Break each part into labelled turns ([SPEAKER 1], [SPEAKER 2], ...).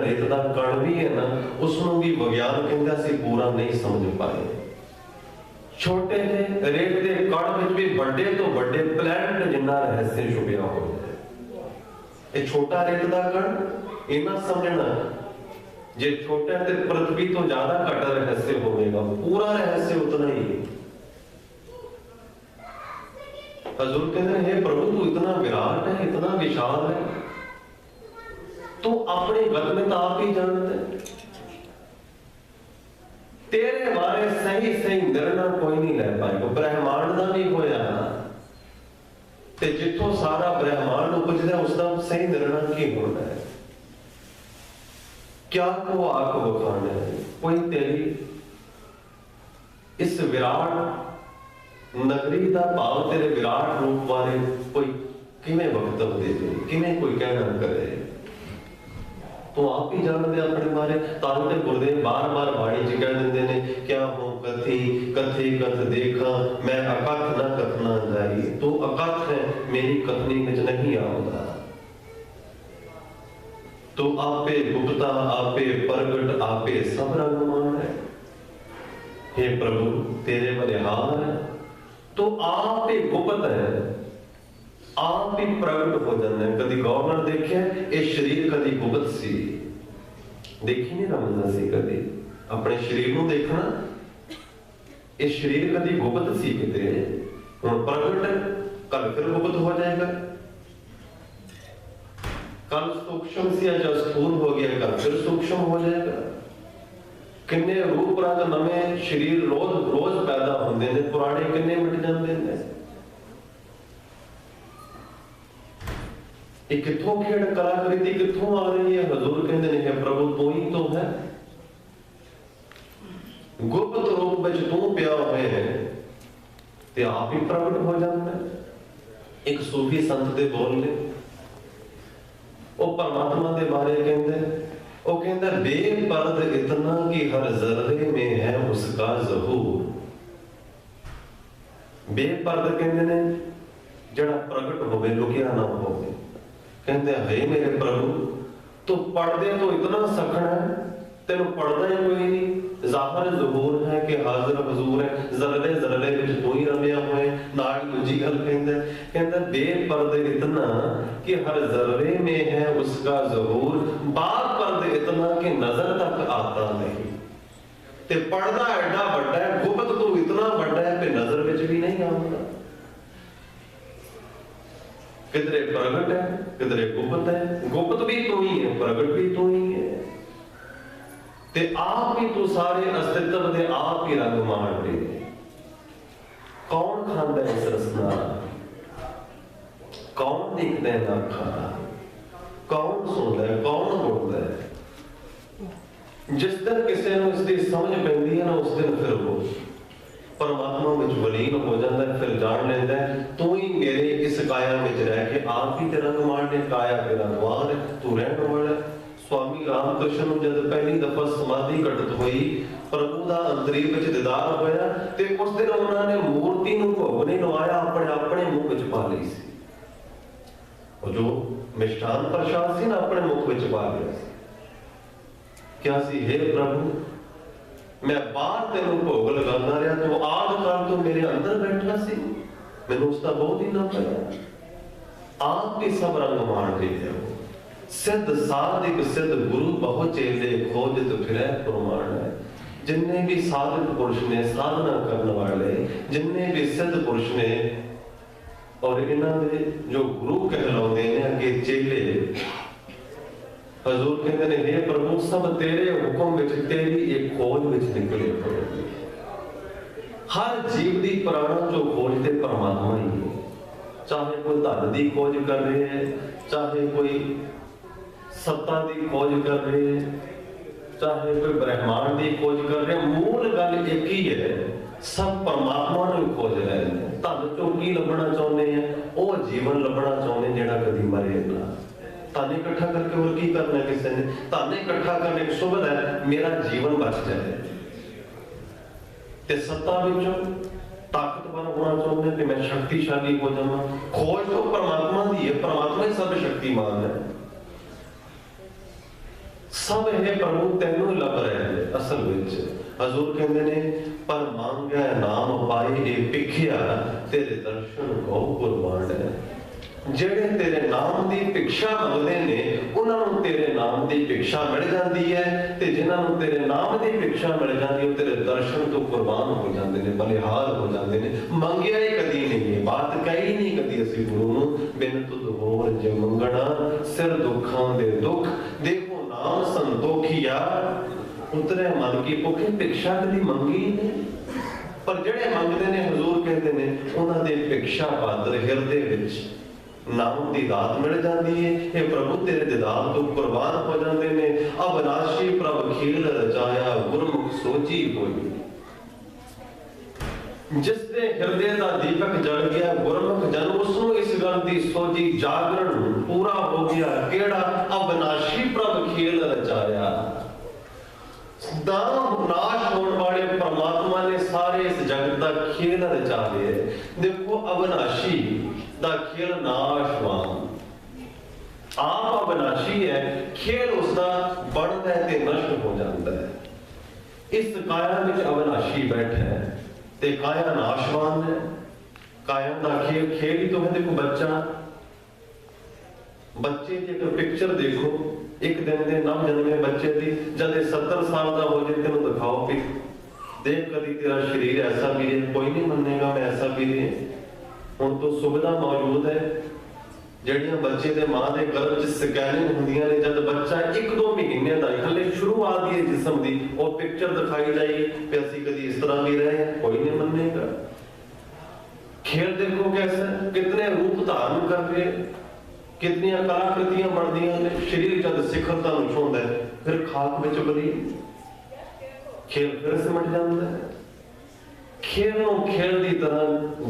[SPEAKER 1] रेत का कण भी है ना, उसनों भी विज्ञान कहता असीं पूरा नहीं समझ पाए। छोटे जे रेत के कण विच भी बड़े तो बड़े प्लैनेट जिन्ना रहस्य छुपिया होया है। ये छोटा रेत का कण इन्ना समझना, जे छोटा ते पृथ्वी तो ज्यादा घट रहस्य होगा, पूरा रहस्य उतना ही है। हजूर कहते हैं हे प्रभु तू इतना विराट है, इतना विशाल है, तू अपने गत में तो आप ही जानते हैं। तेरे बारे सही सही निर्णय कोई नहीं ले पाएगा। ब्रह्मांड का भी होया ते जिथों सारा ब्रह्मांड उपजदा उसका सही निर्णय की होना है। क्या को आंख बखाना है कोई तेरी इस विराट नगरी का भाव तेरे विराट रूप बारे कोई किमें वक्तव्य दे, किमें कोई कहना करे, तो आप ही जानते अपने बारे। तां ते गुरुदेव बार बार बाणी च कह देंदे ने, क्या हो कथी कथे कथ देखा, मैं अकथ न कथना जाई। तो अकथ है मेरी कथनी विच नहीं आउंदा। तो आपे गुप्ता आपे प्रगट आपे सब रंगमान है। हे प्रभु तेरे बलिहार है, तो आप ही गुप्त है, आप ही प्रगट हो जाते हैं। कभी गवर्नर देखे ये शरीर कभी गुप्त सी, देखी नहीं रमदा सी कभी अपने शरीर को देखना, ये शरीर कभी गुप्त सी किते हुण प्रगट, कल फिर गुप्त हो जाएगा। कल सूक्ष्म सी अज स्थूल हो गया, कल फिर सूक्ष्म हो जाएगा। किन्ने रूप रंग नवे शरीर रोज रोज पैदा होंदे ने, पुराने किन्ने मिट जांदे ने। ये किथों खेड़ कलाकृति किथों आ रही है? हजूर कहते ने प्रभु तू ही तो है, गुप्त रूप विच तू पिया हुए है ते आप ही प्रगट हो जाता है। एक सूफी संत दे बोल ने वो परमात्मा दे बारे कहते, वो कहता बेपर्द इतना कि हर जर्रे में है उसका ज़हूर। बेपर्द कहते ने जड़ा प्रगट होवे, लुकिया ना होवे। कहते है मेरे प्रभु तो पर्दे तो इतना सखना है, तेन पर्दा ही कोई नहीं, जाहिर ज़हूर है कि हाजिर हुजूर है, जर्रे जर्रे विच तू ही रमिया हुए। नाल दूजी गल कहंदा बेपर्दे इतना कि हर जर्रे में है उसका ज़हूर, बात पर्दे इतना कि नजर तक आता नहीं। ते पर्दा एडा बड़ा है, गुप्त तो इतना बड़ा है कि नजर विच भी नहीं आਉਂਦਾ। किधरे प्रगट है किधरे गुप्त है, गुप्त भी तू ही है प्रगट भी तू ही है। ते आप ही तू सारे अस्तित्व दे आप ही रंग मांडे। कौन खांदा है इस रसना, कौन देखदा है ना खाना, कौन सुनदा है कौन बोलदा है। जिस दिन किसी ने इसकी समझ पैंदी है ना, उस दिन फिर वो परमात्मा विच वलीन हो जाता है। फिर जान लेंदा है तू ही मेरे इस काया विच रह के आप ही ते रंग मांडे। काया तेरा द्वार है, तू रहने वाला है। स्वामी रामकृष्ण ਨੂੰ जब पहली दफा समाधि घटित हुई, प्रभु ਦਾ ਅੰਤਰੀਵ ਵਿੱਚ ਦੀਦਾਰ ਹੋਇਆ ਤੇ ਉਸ ਦਿਨ ਉਹਨਾਂ ਨੇ ਮੂਰਤੀ ਨੂੰ ਭੋਗ ਨਹੀਂ ਲਵਾਇਆ, ਆਪਣੇ ਆਪਣੇ ਮੂੰਹ ਵਿੱਚ ਪਾ ਲਈ ਸੀ। ਉਹ ਜੋ ਮਿਸ਼ਠਾਨ ਪ੍ਰਸ਼ਾਦ ਸੀ ਨਾ ਆਪਣੇ ਮੁਖ ਵਿੱਚ ਪਾ ਲਿਆ ਸੀ। ਕਿਹਾ ਸੀ हे प्रभु मैं बाहर ਤੈਨੂੰ ਭੋਗ ਲਗਾਉਂਦਾ ਰਿਹਾ, ਤੂੰ ਆਦ ਕਾਲ ਤੋਂ ਮੇਰੇ ਅੰਦਰ ਬੈਠਾ ਸੀ, ਮੈਨੂੰ ਉਸ ਦਾ ਬਹੁਤ ਹੀ ਨਾ ਪਿਆ। ਆਪ ਹੀ ਸਭ ਰੰਗ ਮਾਣ ਦੇ ਦਿਓ। सिद्ध साधिक सिद्ध गुरु बहु चेले खोजत फिरै प्रमाण है। जिन्ने भी साधक पुरुष ने साधना करने वाले, जिन्ने भी सिद्ध पुरुष ने और इन्होंने जो गुरु कहलाते हैं अगे चेले, हजूर कहते हैं हे प्रभु सब तेरे हुक्म विच तेरी एक खोज विच निकले हुए। हर जीव की प्राणा जो खोजते परमात्मा ही है। चाहे कोई धन की खोज कर रहे हैं, चाहे कोई सत्ता की खोज कर रहे हैं, चाहे कोई ब्रह्मांड की खोज कर रहे हैं, मूल गल एक ही है, सब परमात्मा को खोज रहे हैं। धन चो की लभना चाहते हैं, वो जीवन लभना चाहते हैं जिहड़ा कदी मरे ना। धन इकट्ठा करके और की करना किसी ने? धन इकट्ठा करने की सुविधा है मेरा जीवन बच जाए। ते सत्ता विचों ताकतवर होना चाहते हैं कि मैं शक्तिशाली हो जाऊं। खोज तो परमात्मा की है, परमात्मा ही सब शक्तिमान है। सब ये प्रभु तेनों लभ रहे हैं। असल विच हजूर कहते ने पर मांगया नाम पाए ये भिखिया तेरे दर्शन को कुर्बान है। ਜਿਹੜੇ तेरे नाम की भिक्षा मंगते ने उन्होंने तेरे नाम की भिक्षा मिल जाती है, ते जिन्होंने तेरे नाम की भिक्षा मिल जाती है तेरे दर्शन तो कुर्बान हो जाते हैं, बलिहार हो जाते हैं। मंगिया ही कदी नहीं है, बात कही नहीं कदी असी गुरु नूं बिन तुद होर जे मंगना सिर दुखां दे दुख। देखो नाम संतोखिया उतरे मन की भुखे, भिक्षा कदी मंगी नहीं। पर जेड़े मंगते ने हजूर कहते हैं उन्होंने भिक्षा पात्र हिरदे विच नाम की दात मिल जाती है। ये प्रभु तेरे दीदार तो कुर्बान हो जाते ने। अविनाशी प्रभ खेल रचाया गुरमुख सोची होई। जिसने हृदय का दीपक जल गया गुरमुख जन उसनु इस गल की सोची जागरण पूरा हो गया। केड़ा अविनाशी प्रभ खेल रचाया। नाश होने वाले परमात्मा ने सारे इस जगत का खेल रचा लिया। देखो अविनाशी दा खेल नाशवान, आप अविनाशी है, खेल उसका बढ़ता है ते नष्ट हो जाता है। इस काया में अविनाशी बैठा है ते काया नाशवान है। काया का खेल खेल ही तो है। देखो बच्चे की अगर पिक्चर देखो एक दिन के नव जन्मे बच्चे की जब 70 साल का हो जाए तेन दिखाओ भी देख कभी तेरा शरीर ऐसा भी है, कोई नहीं मनेगा मैं ऐसा भी है। ਹੁਣ तो सुविधा मौजूद है ਜਿਹੜੀਆਂ ਬੱਚੇ ਦੇ ਮਾਂ ਦੇ ਗਰਭ 'ਚ ਸਕੈਨਿੰਗ ਹੁੰਦੀਆਂ ਨੇ। ਜਦ ਬੱਚਾ 1-2 ਮਹੀਨੇ ਦਾ ਹਲੇ ਸ਼ੁਰੂਆਤ ਦੀ ਜਿਸਮ ਦੀ ਉਹ ਪਿਕਚਰ ਦਿਖਾਈ ਜਾਏਗੀ ਕਿ ਅਸੀਂ ਕਦੀ ਇਸ ਤਰ੍ਹਾਂ ਵੀ ਰਹੇ, ਕੋਈ ਨਹੀਂ ਮੰਨੇਗਾ। खेल देखो कैसा कितने रूप धारण कर रहे, कितनी कलाकृतियां बनदियां ने। शरीर जब सिखरता नु छुंदा है फिर खाक विच बली खेल फिर सिमट जाता है। खेल खेल की तरह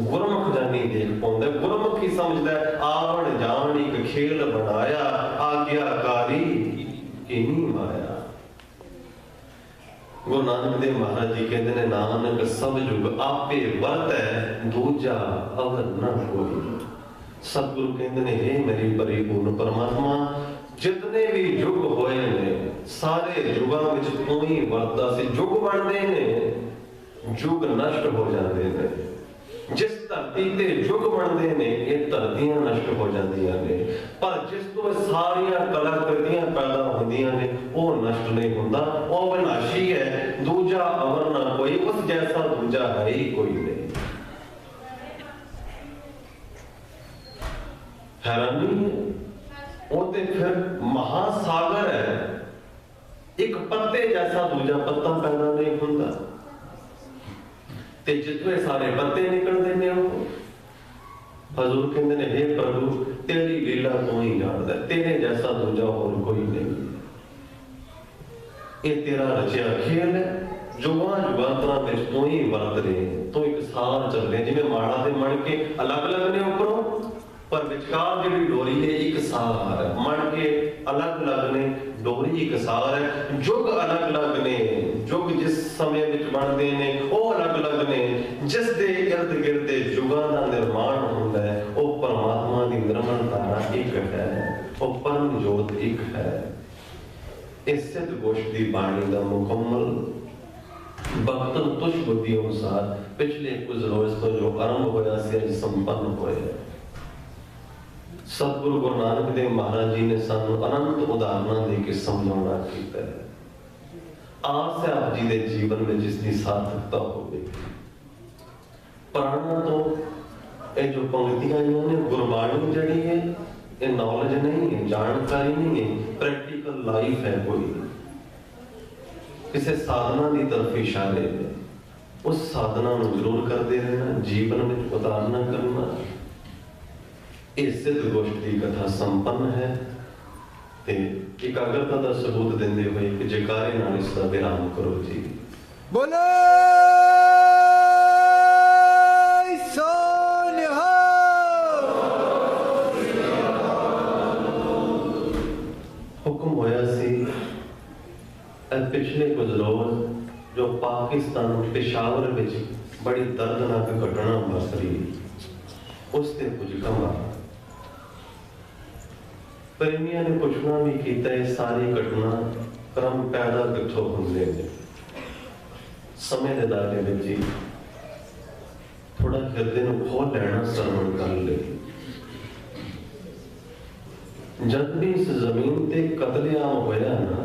[SPEAKER 1] गुरमुख जानी देख पाਉਂਦਾ। गुरमुख ही समझदा है आवन जान एक खेल बनाया आज्ञाकारी किनी माया। गुरु नानक देव महाराज जी कहते ने नानक सब जुग आपे वरतै दूजा अवर न कोई। सतगुरु कहते ने हे मेरी परिपूर्ण परमात्मा जितने भी युग होए ने सारे युगां विच तू ही वरतदा सी। युग बनदे ने युग नष्ट हो जाते हैं। जिस धरती ते युग बनते ने ये धरतियां नष्ट हो जांदियां ने, पर जिस तो सारियां कलाकृतियां पैदा होंदियां ने वो नष्ट नहीं होंदा। वो विनाशी है, दूजा अवर ना कोई, उस जैसा दूजा है ही कोई नहीं। हैरानी है वो ते फिर महासागर है, एक पत्ते जैसा दूजा पत्ता पैदा नहीं होंदा। ते जितने सारे पत्ते निकलते ने हजूर कहते ने हे प्रभु तेरी लीला तू ही जानदा, तेरे जैसा दूजा और कोई नहीं। ये तेरा रचिया खेल है, जुगां जुगांतरां विच तू ही वरत रहे, तू एक सार चल रहे। जिवें माड़ा ते मण के अलग अलग ने उपरों, पर विचकार जिहड़ी डोरी है एक सार है। मण के अलग अलग ने, डोरी एक सार है। जुग अलग अलग ने, जुग जिस समय विच बनदे ने वो अलग अलग ने। जिस दे इर्द गिर्द जुगां दा निर्माण हुंदा है वो परमात्मा दी निर्मल धारा एक है, वो परम जोत एक है। इस सिद्ध गोष्ठ दी बाणी दा मुकम्मल भगतन तुष बुद्धि अनुसार पिछले कुछ रोज तो जो आरंभ होया सी अज संपन्न होया। सतगुरु गुरु नानक देव महाराज जी ने सानू अनंत उदाहरणों दे के समझाना कीता है। आस है आप जी दे जीवन में जिसकी सार्थकता होगी। प्राणा तो ये जो पंक्तियां ने गुरबाणी जड़ी है ये नॉलेज नहीं है, जानकारी नहीं है, प्रैक्टिकल लाइफ है। कोई किसी साधना की तरफ इशारे है, उस साधना को जरूर करते रहना, जीवन में उतारना करना। इस सिद्ध गोष्ठ की कथा संपन्न है ते एकाग्रता का सबूत देंदे हुए कि जयकारे नाल इसका विराम करो जी।
[SPEAKER 2] बोलो सोनिहा।
[SPEAKER 1] हुक्म होया सी पिछले कुछ रोज जो पाकिस्तान पेशावर विच बड़ी दर्दनाक घटना वापरी उसते कुछ कमा प्रेमियों ने पुछना भी किया सारी घटना ਕਰਮ ਪੈਦਾ ਕਿੱਥੋਂ ਹੁੰਦੇ ਨੇ। ਸਮੇਂ ਦੇ ਦਾਇਰੇ ਵਿੱਚ ਹੀ ਥੋੜਾ ਹਿਰਦੇ ਨੂੰ ਖੋਲ ਲੈਣਾ ਸਰਵਣ ਕਰਨ ਲਈ। ਜਦ ਵੀ ਇਸ ਜ਼ਮੀਨ ਤੇ ਕਤਲੇਆਮ ਹੋਇਆ ਨਾ,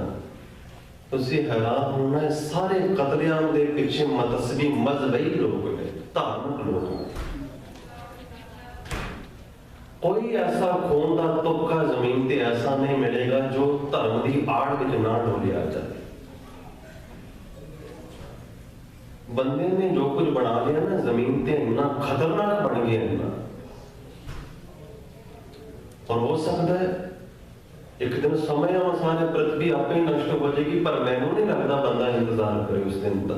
[SPEAKER 1] ਤੁਸੀਂ ਹੈਰਾਨ ਹੋਣਾ, ਸਾਰੇ ਕਤਲੇਆਮ ਦੇ ਪਿੱਛੇ ਮਤਸਬੀ ਮਜ਼ਹਬੀ ਲੋਕ ਨੇ, ਧਾਰਮਿਕ ਲੋਕ ਨੇ। ਕੋਈ ਐਸਾ ਖੂਨ ਦਾ ਤੁਪਕਾ ਜ਼ਮੀਨ ਤੇ ਐਸਾ ਨਹੀਂ ਮਿਲੇਗਾ ਜੋ ਧਰਮ ਦੀ ਆੜ ਵਿੱਚ ਨਾ ਡੋਲਿਆ ਜਾਏ। ਬੰਦੇ ਨੇ ਜੋ ਕੁਝ ਬਣਾ ਲਿਆ ਨਾ ਜ਼ਮੀਨ ਤੇ, ਇੰਨਾ ਖਤਰਨਾਕ ਬਣ ਗਿਆ ਨਾ। और हो सकता है एक दिन समय अनुसार पृथ्वी आपे ही नष्ट हो जाएगी, पर मैनू नहीं लगता बंदा इंतजार करे उस दिन का।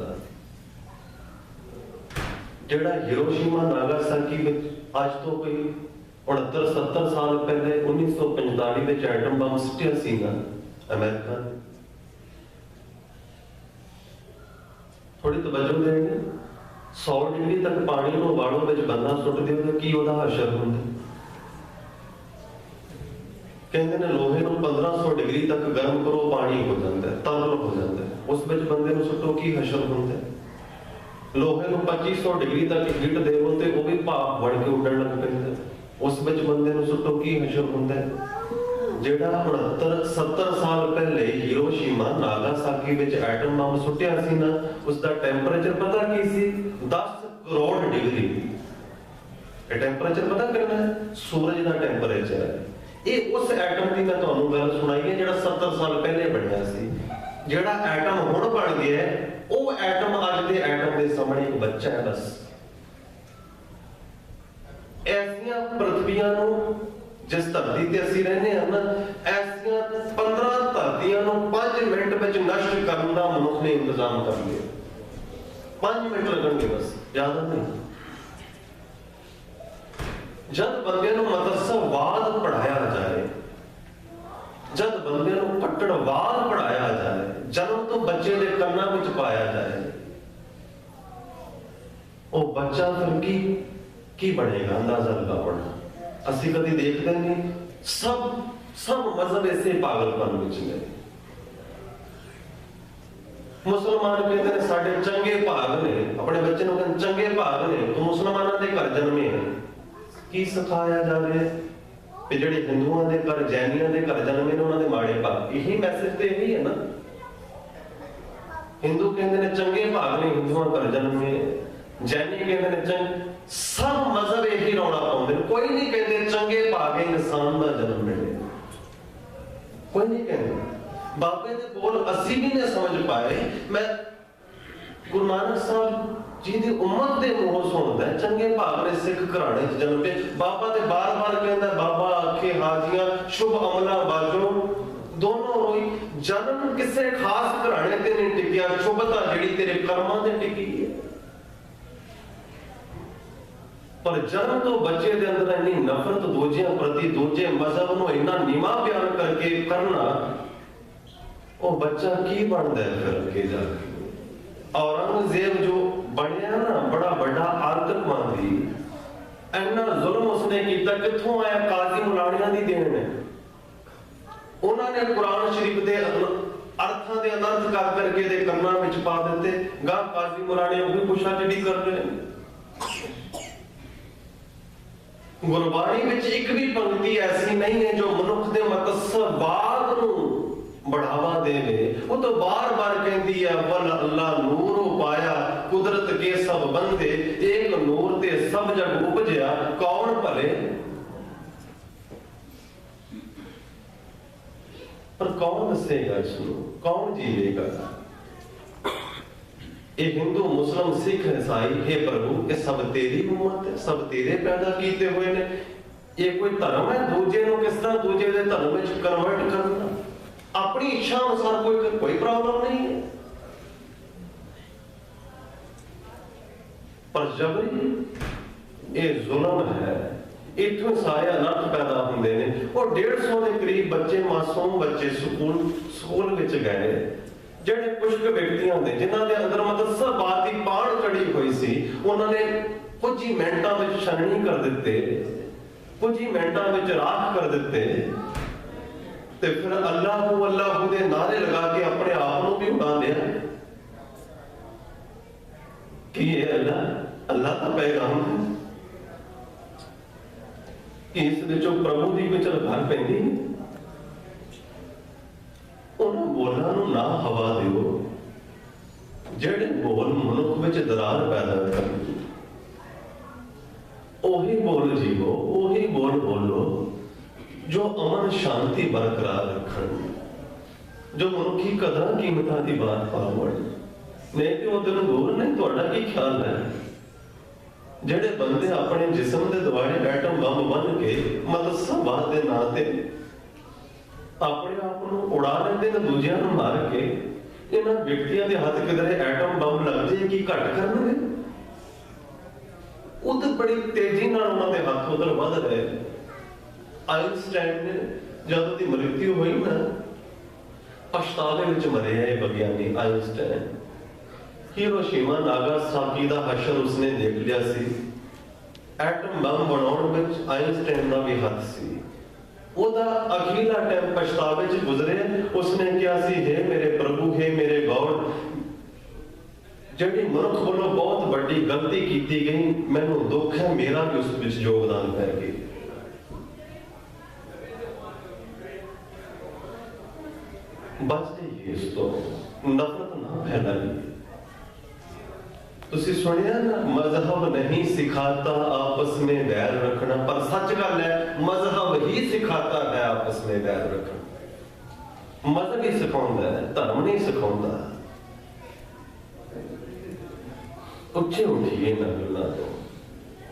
[SPEAKER 1] जेड़ा हिरोशिमा नागासाकी में आज तो कोई 69-70 साल पहले 1945 में एटम बम सुटिया सी ना अमेरिका ने। थोड़ी तवज्जो देंगे, 100 डिग्री तक पानी को उबालो विच बंदा सुट दे तो की ओदा हशर हुंदा। कहते हैं लोहे को 1500 डिग्री तक गर्म करो पानी हो जाता है, तरल हो जाता है। उस विच बंदे को सुटो की हशर होंदा है। लोहे को 2500 डिग्री तक हीट देवो ते वो भी भाप बन के उड़न लग पैंदा है। उस विच बंदे को सुटो की हशर होंदा है। जेड़ा 69-70 साल पहले हिरोशिमा नागासाकी विच एटम बम सुटिया सी ना, उसका टेंपरेचर पता की सी? 10 करोड़ डिग्री। ये टेंपरेचर पता कितना है? सूरज का टेंपरेचर है। ये उस एटम की मैं तुहानू गल सुनाई है जिहड़ा 70 साल पहले बनिया सी। जिहड़ा एटम हुण बन गया है, वो एटम अज दे एटम के सामने एक बच्चा है बस। ऐसियां पृथ्वियां नू जिस धरती ते असीं रहने हैं ना, ऐसियां 15 धरतियां नू 5 मिनट विच नष्ट करन दा मनुख ने इंतजाम कर लिया। 5 मिनट लगणगे बस, ज्यादा नहीं। जब बंदे नू मतस्सवाद पढ़ाया जाए, जब बंदे नू पट्टड़वाद पढ़ाया जाए, जन्म तो बच्चे दे कन्ना विच पाया जाए, वो बच्चा फिर की बनेगा अंदाजा लगा पड़ा। असी कभी देखते नहीं, सब मजहब ऐसे पागलपन विच ने। मुसलमान कहते हैं साडे चंगे भाग ने, अपने बच्चे नू कहते चंगे भाग ने, तो मुसलमानां दे घर जन्मे हैं। की सिखाया जा रहा है कि जेडे हिंदुओं के घर, जैनियों के घर जन्मे ने उन्होंने माड़े भाग। यही मैसेज तो यही है ना। हिंदू कहते हैं चंगे भाग ने हिंदुओं घर जन्मे, जैनी कहते हैं चंग, सब मजहब यही रौला पाउंदे। कोई नहीं कहते चंगे भाग इंसान का जन्म मिले, कोई नहीं कहते। बाबे दे बोल असी भी नहीं समझ पाए। मैं गुरु नानक साहब जिहदी उम्मत दे मुंहों सुनदा है चंगे भाग ने सिख घराणे च जन्म पे। बाबा ते बार-बार कहंदा बाबा आखे हाजियां शुभ अमला बाजो दोनों होई। जन्म किसे खास घराणे ते नहीं टिकिया, शुभता जिहड़ी तेरे कर्मां ते टिकी है। पर जन्म तो बच्चे दे अंदर इन्नी नफरत दूजियां प्रति, दूजे मजहब नूं इन्ना नीवा बयान करके करना, वो बच्चा की बनदा है फिर अगे जाके। औरंगजेब जो बनया ना बड़ा बड़ा आतंकवादी, इन्ना जुल्म उसने किया, कित्थों आया? काजी मुलाणियां दी देन है। उन्होंने कुरान शरीफ दे अर्थां दे अनर्थ कर करके दे कन्नां विच पा दिते। गा काजी मुलाणियां भी पुछाचिड़ी कर रहे हैं। गुरबाणी विच एक भी पंक्ति ऐसी नहीं है जो मनुख दे मतस्सवाद नूं बढ़ावा देवे। वो तो बार-बार कहती है वल अल्लाह नूर पाया, कुदरत के सब बंदे, एक नूर ते सब जग उपजया, कौन भले? पर कौन दसेगा इसको? कौन जीवेगा? ये हिंदू मुस्लिम सिख ईसाई, हे प्रभु ये सब तेरी उम्मत है, सब तेरे पैदा किए हुए ने। ये कोई धर्म है दूजे नूं किस तरह दूजे दे धर्म विच कन्वर्ट करना? अपनी इच्छा अनुसार कोई प्रॉब्लम नहीं है, पर जबरी ये जुल्म है। इतने सारे अनर्थ पैदा होंगे ने। और 150 के करीब बच्चे, मासूम बच्चे स्कूल विच गए, जेडे कुछ व्यक्तियों ने जिन्हों के अंदर मतस्सवाद की पाण चढ़ी हुई सी, उन्होंने कुछ ही मिनटों में छननी कर दिते, कुछ ही मिनटों में राख कर दिते। ते फिर अल्लाह दे नारे लगा के अपने पा लिया कि ये अल्लाह का पैगाम है कि इस विचों प्रभु की कोई झलकार पैंदी। उन्होंने बोलां नूं ना हवा दिओ जेड़े बोल मनुख विच दरार पैदा करन। ओही बोल जीवो, ओही बोल बोलो जो अमन शांति बरकरार रखन, जो मनुखी कदर कीमतां दी बात पावण। नहीं तो उधर दूर नहीं। तुहाडा की ख्याल है जेड़े बंदे अपने जिस्म दे दुआरे एटम बम बन के मदरसावाद दे नां ते अपने आप नूं उड़ा लेंदे ने, दूजियां नूं मार के, इन्हां व्यक्तियों के हाथ किधरे एटम बम लग जाए की घट करनगे? उधर बड़ी तेजी नाल उन्हां दे हाथ उधर वध रहे। आइंस्टाइन ने जब उसकी मृत्यु हुई ना, पछतावे विच मरे है विज्ञानी आइंस्टाइन। हिरोशिमा नागासाकी दा हशर उसने देख लिया सी। एटम बम बनाउण विच आइंस्टाइन दा भी हथ सी। ओदा अखीला टाइम पछतावे च गुजरे। उसने कहा सी, हे मेरे प्रभु, हे मेरे गॉड, जिहड़ी मनुख वालों बहुत बड़ी गलती की गई, मैनू दुख है, मेरा भी उस विच योगदान पै गया। बच जाइए इस तो, नफरत ना फैलाइए। तुसी सुनिया ना, मजहब नहीं सिखाता आपस में बैर रखना, पर सच गल है मजहब ही सिखाता है आपस में बैर रखना। मजहब ही सिखाउंदा है, धर्म नहीं सिखाउंदा। उच्चे उठिए ना गल्लां तो,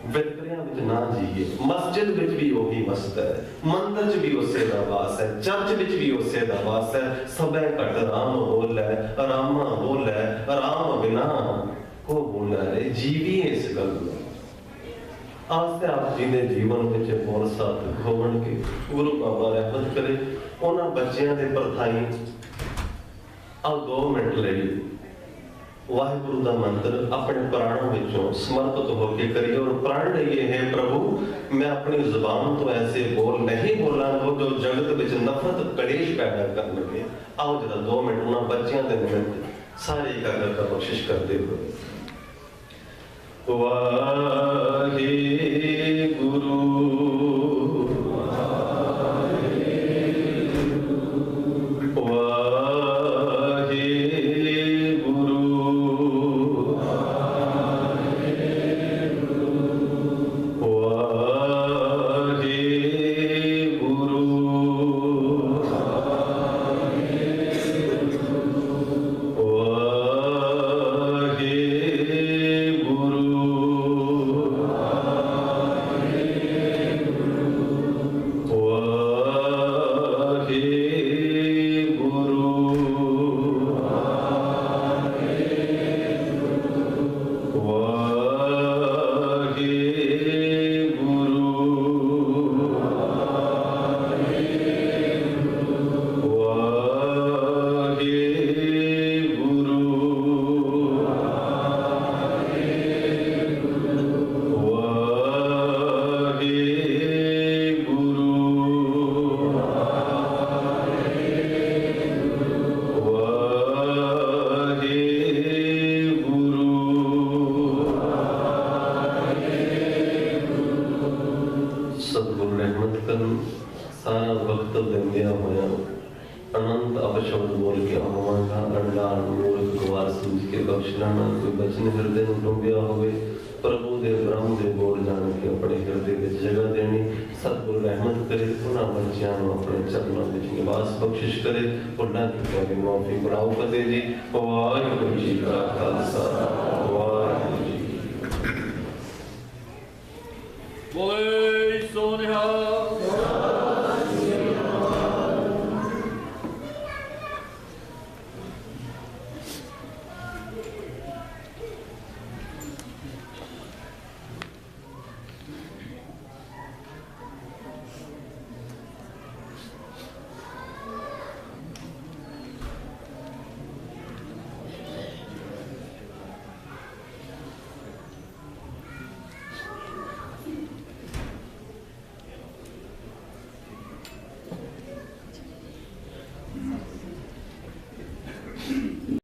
[SPEAKER 1] वितकरियां विच ना जीए। मस्जिद विच भी वही मस्त है, मंदिर च भी उसे दा वास है, चर्च विच भी उसे दा वास है। सबे घट राम बोल है, रामा बोल है, राम बिना को बोला है। जीविए इस गल में। आस्ते आप जी ने जीवन विच बोल साथ होवन के गुरु बाबा रहमत करे। उन्हां बच्चियां दे परथाई आ 2 मिनट लई वाहिगुरु दा मंत्र अपने प्राणों विचों समर्पित होके करिए और प्राण लइए। हे प्रभु, मैं अपनी जुबान तो ऐसे बोल नहीं बोलांगा जो जगत विच नफरत कलेश पैदा करनगे। आओ जरा 2 मिनट उन्हां बच्चियां दे निमित्त सारे एकाग्र का बख्शिश करते हुए। वाहे गुरु बख्शिश करे और ना की माफी बनाओ कर जी। वाहिगुरू जी का खालसा, वाहिगुरू जी।